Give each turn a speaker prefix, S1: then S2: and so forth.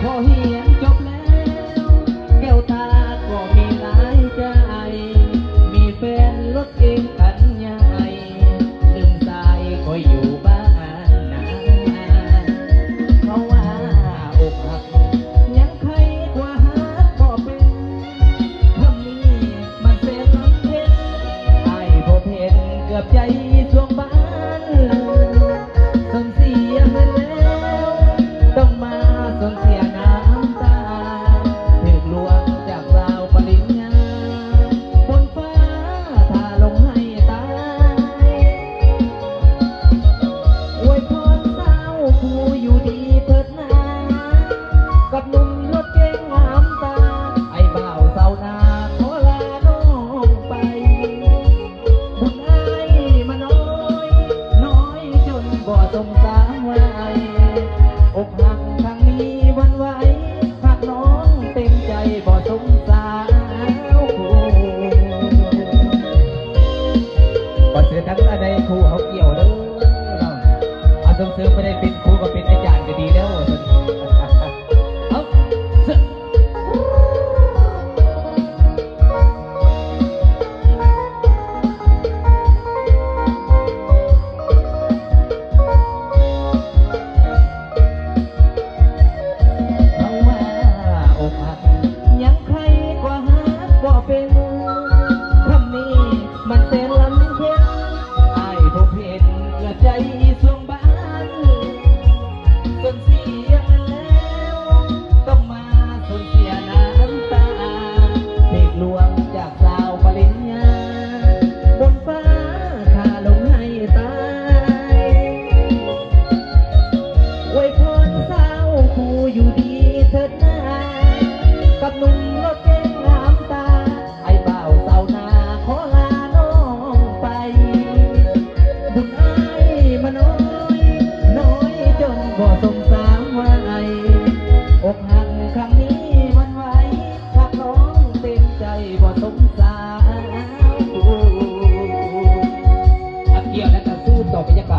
S1: พอเฮียนจบแล้วแก้วตาก็มีหลายใจมีแฟนรถเองคันใหญ่ลืมสายคอยอยู่บ้านนาเพราะว่าอกหักยังใครกว่าหักบ่เป็นทำนี้มันเสียน้ำเพชรไอ้บ่เพชรเกือบใจช่วงบ้านส่งเสียเงินแล้วต้องมาส่งเสียน้ำตาถึกลวงจากสาวปริญญาบนฟ้าถ้าลงให้ตายอวยพรสาวผู้อยู่ดีเถิดนากับหนุ่มรถเก๋งงามตาไอ้บ่าวสาวนาขอลาน้องไปบุญอ้ายมาน้อยน้อยจนบ่สมสารไว้อกหักครั้งนี้วันไหวหักน้องเต็มใจบ่สงสารบ่เสือทั้งอะไรครูเขาเกี่ยวเด้อเอาส่งเสริมไม่ได้เป็นครูก็เป็นอาจารย์ก็ดีแล้วเอาเสือเพราะว่าอกหักยังใครกว่าหักบ่เป็นคำนี้มันเส้นลำเพ็ญไอ้พบเห็นเกิดใจสวงบ้านส่วนเสียเงินแล้วต้องมาสูญเสียน้ำตาเด็กลวงจากสาวปริญญาบนฟ้าถ้าลงให้ตายอวยพรสาวคู่อยู่ดีเถิดนากับหนุ่มรถเก๋งงามตาไอ้บ่าวสาวนาขอลาน้องไปบุญอ้ายมาน้อยน้อยจนบ่สงสารไว้อกหักครั้งนี้มันไหวหักน้องเต็มใจบ่สงสารอักเกี่ยวและก็สู้ต่อบรรยากาศ